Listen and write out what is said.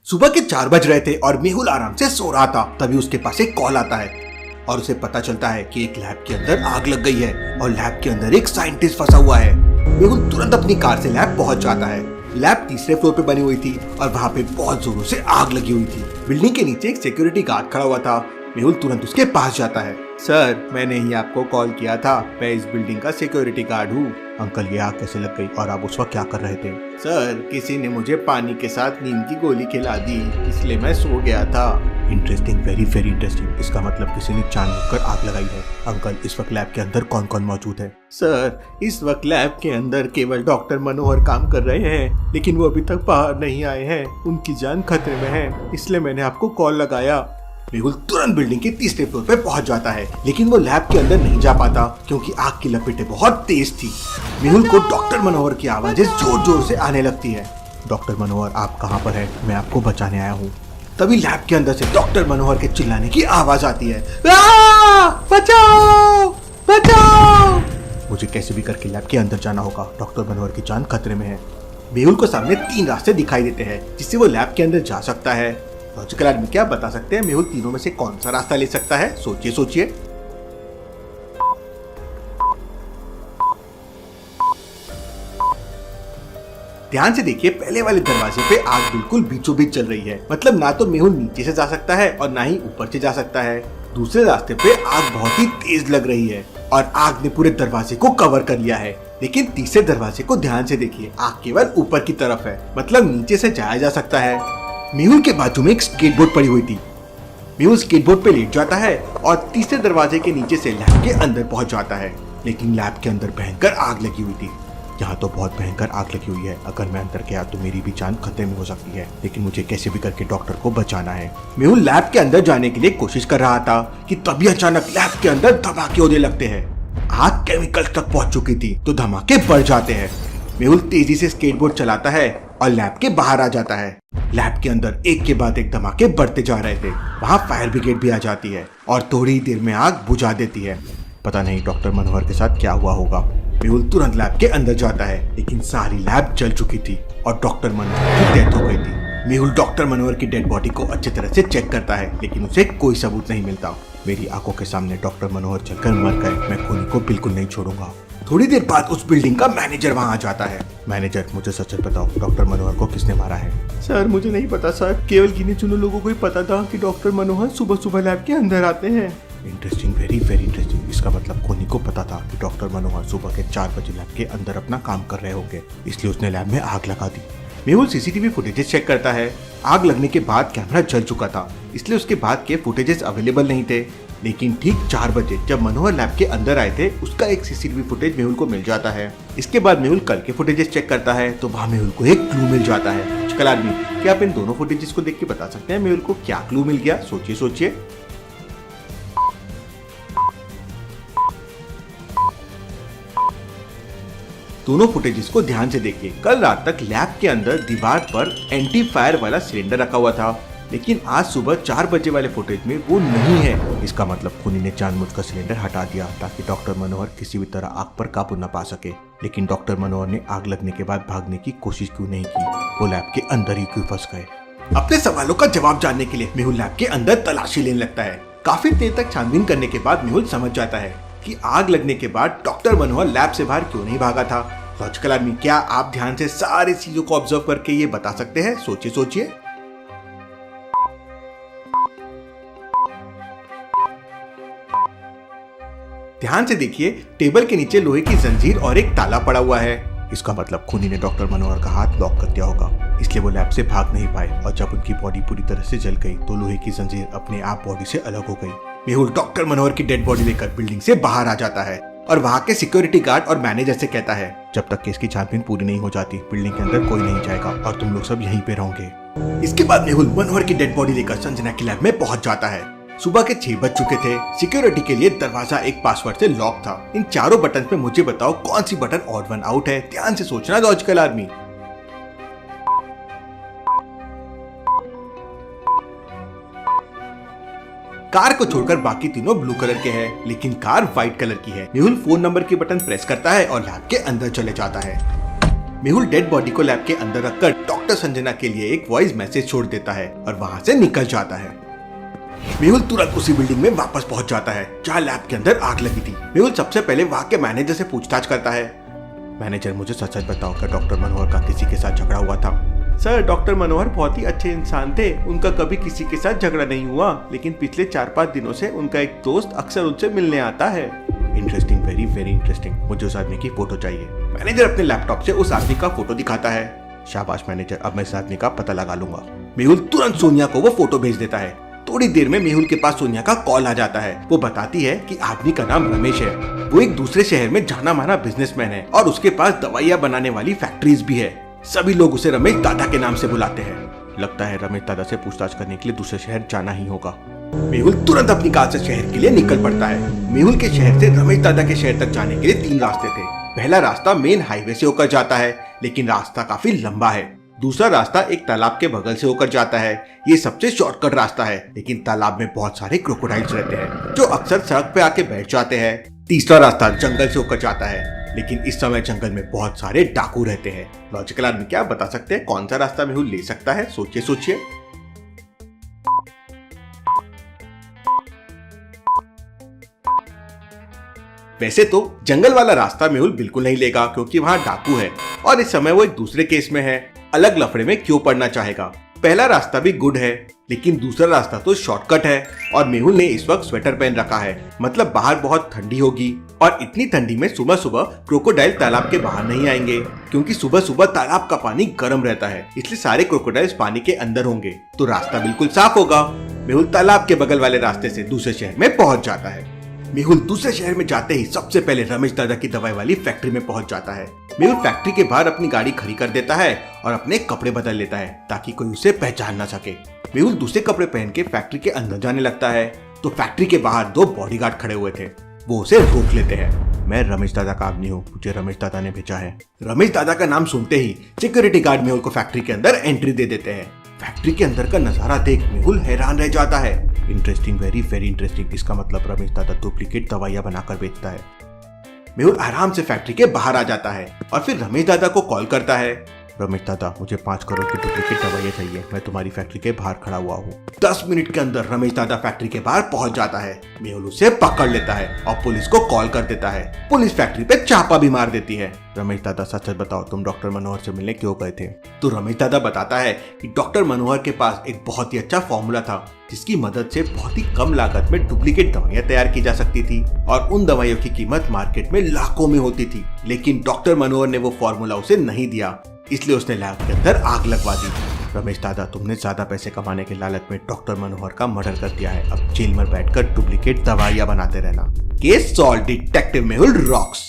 सुबह के 4 बज रहे थे और मेहुल आराम से सो रहा था। तभी उसके पास एक कॉल आता है और उसे पता चलता है कि एक लैब के अंदर आग लग गई है और लैब के अंदर एक साइंटिस्ट फंसा हुआ है। मेहुल तुरंत अपनी कार से लैब पहुंच जाता है। लैब तीसरे फ्लोर पे बनी हुई थी और वहाँ पे बहुत जोरों से आग लगी हुई थी। बिल्डिंग के नीचे एक सिक्योरिटी गार्ड खड़ा हुआ था। मेहुल तुरंत उसके पास जाता है। सर, मैंने ही आपको कॉल किया था, मैं इस बिल्डिंग का सिक्योरिटी गार्ड हूँ। अंकल, ये आग कैसे लग गई और आप उस वक्त क्या कर रहे थे? सर, किसी ने मुझे पानी के साथ नींद की गोली खिला दी, इसलिए मैं सो गया था। Interesting, very very interesting. इसका मतलब किसी ने जानबूझकर आग लगाई है। अंकल, इस वक्त लैब के अंदर कौन कौन मौजूद है? सर, इस वक्त लैब के अंदर केवल डॉक्टर मनोहर काम कर रहे हैं, लेकिन वो अभी तक बाहर नहीं आए हैं। उनकी जान खतरे में है, इसलिए मैंने आपको कॉल लगाया। मेहुल तुरंत बिल्डिंग के तीसरे फ्लोर पे पहुंच जाता है, लेकिन वो लैब के अंदर नहीं जा पाता क्योंकि आग की लपेटें बहुत तेज थी। मेहुल को डॉक्टर मनोहर की आवाजें जोर जोर से आने लगती है। डॉक्टर मनोहर, आप कहाँ पर हैं? मैं आपको बचाने आया हूँ। तभी लैब के अंदर से डॉक्टर मनोहर के चिल्लाने की आवाज आती है, बचाओ बचाओ। मुझे कैसे भी करके लैब के अंदर जाना होगा, डॉक्टर मनोहर की जान खतरे में है। मेहुल को सामने 3 रास्ते दिखाई देते हैं जिससे वो लैब के अंदर जा सकता है। लॉजिकल आदमी क्या बता सकते हैं मेहुल तीनों में से कौन सा रास्ता ले सकता है? सोचिए सोचिए। ध्यान से देखिए, पहले वाले दरवाजे पे आग बिल्कुल बीचों बीच चल रही है। मतलब ना तो मेहुल नीचे से जा सकता है और ना ही ऊपर से जा सकता है। दूसरे रास्ते पे आग बहुत ही तेज लग रही है और आग ने पूरे दरवाजे को कवर कर लिया है। लेकिन तीसरे दरवाजे को ध्यान से देखिए, आग केवल ऊपर की तरफ है, मतलब नीचे से जाया जा सकता है। मेहुल के बाजू में एक स्केटबोर्ड पड़ी हुई थी। मेहुल स्केटबोर्ड पे लेट जाता है और तीसरे दरवाजे के नीचे से लैब के अंदर पहुंच जाता है। लेकिन लैब के अंदर भयंकर आग लगी हुई थी। यहाँ तो बहुत भयंकर आग लगी हुई है। अगर मैं अंदर गया तो मेरी भी जान खतरे में हो सकती है, लेकिन मुझे कैसे भी करके डॉक्टर को बचाना है। मेहुल लैब के अंदर जाने के लिए कोशिश कर रहा था कि तभी अचानक लैब के अंदर धमाके होने लगते हैं। आग केमिकल तक पहुंच चुकी थी तो धमाके बढ़ जाते हैं। मेहुल तेजी से स्केटबोर्ड चलाता है और लैब के बाहर आ जाता है। लैब के अंदर एक के बाद एक धमाके बढ़ते जा रहे थे। वहाँ फायर ब्रिगेड भी आ जाती है और थोड़ी ही देर में आग बुझा देती है। पता नहीं डॉक्टर मनोहर के साथ क्या हुआ होगा। मेहुल तुरंत लैब के अंदर जाता है, लेकिन सारी लैब जल चुकी थी और डॉक्टर मनोहर की डेथ हो गई थी। मेहुल डॉक्टर मनोहर की डेड बॉडी को अच्छी तरह से चेक करता है, लेकिन उसे कोई सबूत नहीं मिलता। मेरी आंखों के सामने डॉक्टर मनोहर जलकर मर गए, मैं खूनी को बिल्कुल नहीं छोड़ूंगा। थोड़ी देर बाद उस बिल्डिंग का मैनेजर वहाँ आ जाता है। मैनेजर, मुझे सच बताओ, डॉक्टर मनोहर को किसने मारा है? सर, मुझे नहीं पता सर, केवल गिने चुने लोगों को ही पता था कि डॉक्टर मनोहर सुबह सुबह लैब के अंदर आते हैं। Interesting, very very interesting. इसका मतलब खूनी को पता था कि डॉक्टर मनोहर सुबह के 4 बजे लैब के अंदर अपना काम कर रहे होंगे, इसलिए उसने लैब में आग लगा दी। मेहुल सीसीटीवी फुटेजेस चेक करता है। आग लगने के बाद कैमरा जल चुका था, इसलिए उसके बाद के फुटेजेस अवेलेबल नहीं थे। लेकिन ठीक 4 बजे जब मनोहर लैब के अंदर आए थे, उसका एक सीसीटीवी फुटेज मेहुल को मिल जाता है। इसके बाद मेहुल कल के फुटेजेस चेक करता है तो वहाँ मेहुल को एक क्लू मिल जाता है। लॉजिकल आदमी, क्या आप इन दोनों फुटेजेस को देख के बता सकते हैं मेहुल को क्या क्लू मिल गया? सोचिए सोचिए। दोनों फुटेजेस को ध्यान से देखिए। कल रात तक लैब के अंदर दीवार पर एंटी फायर वाला सिलेंडर रखा हुआ था, लेकिन आज सुबह 4 बजे वाले फुटेज में वो नहीं है। इसका मतलब खूनी ने जानबूझकर सिलेंडर हटा दिया ताकि डॉक्टर मनोहर किसी भी तरह आग पर काबू न पा सके। लेकिन डॉक्टर मनोहर ने आग लगने के बाद भागने की कोशिश क्यों नहीं की? वो लैब के अंदर ही क्यों फंस गए? अपने सवालों का जवाब जानने के लिए मेहुल लैब के अंदर तलाशी लेने लगता है। काफी देर तक छानबीन करने के बाद मेहुल समझ जाता है कि आग लगने के बाद डॉक्टर मनोहर लैब से बाहर क्यों नहीं भागा था। लॉजिकल आदमी, क्या आप ध्यान से सारी चीजों को ऑब्जर्व करके ये बता सकते हैं? सोचिए सोचिए। ध्यान से देखिए, टेबल के नीचे लोहे की जंजीर और एक ताला पड़ा हुआ है। इसका मतलब खूनी ने डॉक्टर मनोहर का हाथ लॉक कर दिया होगा, इसलिए वो लैब से भाग नहीं पाए और जब उनकी बॉडी पूरी तरह से जल गई तो लोहे की जंजीर अपने आप बॉडी से अलग हो गई। मेहुल डॉक्टर मनोहर की डेड बॉडी लेकर बिल्डिंग से बाहर आ जाता है और वहाँ के सिक्योरिटी गार्ड और मैनेजर से कहता है, जब तक केस की छानबीन पूरी नहीं हो जाती बिल्डिंग के अंदर कोई नहीं जाएगा और तुम लोग सब यहीं पे रहोगे। इसके बाद मेहुल मनोहर की डेड बॉडी लेकर संजना की लैब में पहुंच जाता है। सुबह के 6 बज चुके थे। सिक्योरिटी के लिए दरवाजा एक पासवर्ड से लॉक था। इन चारों बटन पे मुझे बताओ कौन सी बटन ऑड वन आउट है? ध्यान से सोचना लॉजिकल आदमी। कार को छोड़कर बाकी तीनों ब्लू कलर के हैं, लेकिन कार व्हाइट कलर की है। मेहुल फोन नंबर के बटन प्रेस करता है और लैब के अंदर चले जाता है। मेहुल डेड बॉडी को लैब के अंदर रखकर डॉक्टर संजना के लिए एक वॉइस मैसेज छोड़ देता है और वहाँ से निकल जाता है। मेहुल तुरंत उसी बिल्डिंग में वापस पहुंच जाता है जहाँ लैब के अंदर आग लगी थी। मेहुल सबसे पहले वहाँ के मैनेजर से पूछताछ करता है। मैनेजर, मुझे सच सच बताओ, क्या डॉक्टर मनोहर का किसी के साथ झगड़ा हुआ था? सर, डॉक्टर मनोहर बहुत ही अच्छे इंसान थे, उनका कभी किसी के साथ झगड़ा नहीं हुआ, लेकिन पिछले 4-5 दिनों से उनका एक दोस्त अक्सर उनसे मिलने आता है। Interesting, very very interesting. मुझे उस आदमी की फोटो चाहिए। मैनेजर अपने लैपटॉप से उस आदमी का फोटो दिखाता है। शाबाश मैनेजर, अब मैं इस आदमी का पता लगा लूंगा। मेहुल तुरंत सोनिया को वो फोटो भेज देता है। थोड़ी देर में मेहुल के पास सोनिया का कॉल आ जाता है। वो बताती है कि आदमी का नाम रमेश है, वो एक दूसरे शहर में जाना माना बिजनेसमैन है और उसके पास दवाइयाँ बनाने वाली फैक्ट्रीज भी है। सभी लोग उसे रमेश दादा के नाम से बुलाते हैं। लगता है रमेश दादा से पूछताछ करने के लिए दूसरे शहर जाना ही होगा। मेहुल तुरंत अपनी कार से शहर के लिए निकल पड़ता है। मेहुल के शहर से रमेश दादा के शहर तक जाने के लिए 3 रास्ते थे। पहला रास्ता मेन हाईवे से होकर जाता है, लेकिन रास्ता काफी लंबा है। दूसरा रास्ता एक तालाब के बगल से होकर जाता है। ये सबसे शॉर्टकट रास्ता है, लेकिन तालाब में बहुत सारे क्रोकोडाइल्स रहते हैं जो अक्सर सड़क पे आके बैठ जाते हैं। तीसरा रास्ता जंगल से होकर जाता है, लेकिन इस समय जंगल में बहुत सारे डाकू रहते हैं। लॉजिकल आदमी क्या बता सकते हैं कौन सा रास्ता मेहुल ले सकता है? सोचिए सोचिए। वैसे तो जंगल वाला रास्ता मेहुल बिल्कुल नहीं लेगा, क्योंकि वहाँ डाकू है और इस समय वो एक दूसरे केस में है। अलग लफड़े में क्यों पड़ना चाहेगा? पहला रास्ता भी गुड है, लेकिन दूसरा रास्ता तो शॉर्टकट है और मेहुल ने इस वक्त स्वेटर पहन रखा है, मतलब बाहर बहुत ठंडी होगी और इतनी ठंडी में सुबह सुबह क्रोकोडाइल तालाब के बाहर नहीं आएंगे, क्योंकि सुबह सुबह तालाब का पानी गर्म रहता है, इसलिए सारे क्रोकोडाइल्स पानी के अंदर होंगे, तो रास्ता बिल्कुल साफ होगा। मेहुल तालाब के बगल वाले रास्ते से दूसरे शहर में पहुंच जाता है। मेहुल दूसरे शहर में जाते ही सबसे पहले रमेश दादा की दवाई वाली फैक्ट्री में पहुंच जाता है। मेहुल फैक्ट्री के बाहर अपनी गाड़ी खड़ी कर देता है और अपने कपड़े बदल लेता है ताकि कोई उसे पहचान ना सके। मेहुल दूसरे कपड़े पहन के फैक्ट्री के अंदर जाने लगता है तो फैक्ट्री के बाहर 2 बॉडीगार्ड खड़े हुए थे। वो उसे रोक लेते हैं। मैं रमेश दादा का आदमी हूँ, मुझे रमेश दादा ने भेजा है। रमेश दादा का नाम सुनते ही सिक्योरिटी गार्ड मेहुल को फैक्ट्री के अंदर एंट्री दे देते हैं। फैक्ट्री के अंदर का नजारा देख मेहुल हैरान रह जाता है। Interesting, very very interesting. इसका मतलब रमेश दादा डुप्लीकेट दवाइयाँ बनाकर बेचता है। मेहुल आराम से फैक्ट्री के बाहर आ जाता है और फिर रमेश दादा को कॉल करता है। रमेश दादा, मुझे 5 करोड़ की डुप्लीकेट दवाइयाँ चाहिए, मैं तुम्हारी फैक्ट्री के बाहर खड़ा हुआ हूँ। 10 मिनट के अंदर रमेश दादा फैक्ट्री के बाहर पहुंच जाता है। मेहुल उसे पकड़ लेता है और पुलिस को कॉल कर देता है। पुलिस फैक्ट्री पे छापा भी मार देती है। रमेश दादा, सच सच बताओ, तुम डॉक्टर मनोहर से मिलने क्यों गए थे? तो रमेश दादा बताता है कि डॉक्टर मनोहर के पास एक बहुत ही अच्छा फॉर्मूला था, जिसकी मदद से बहुत ही कम लागत में डुप्लीकेट दवाइयाँ तैयार की जा सकती थी और उन दवाइयों की कीमत मार्केट में लाखों में होती थी। लेकिन डॉक्टर मनोहर ने वो फॉर्मूला उसे नहीं दिया, इसलिए उसने लैब के अंदर आग लगवा दी। रमेश दादा, तुमने ज्यादा पैसे कमाने के लालच में डॉक्टर मनोहर का मर्डर कर दिया है। अब जेल में बैठकर डुप्लीकेट दवाइयाँ बनाते रहना। Case solve, detective Mehul rocks.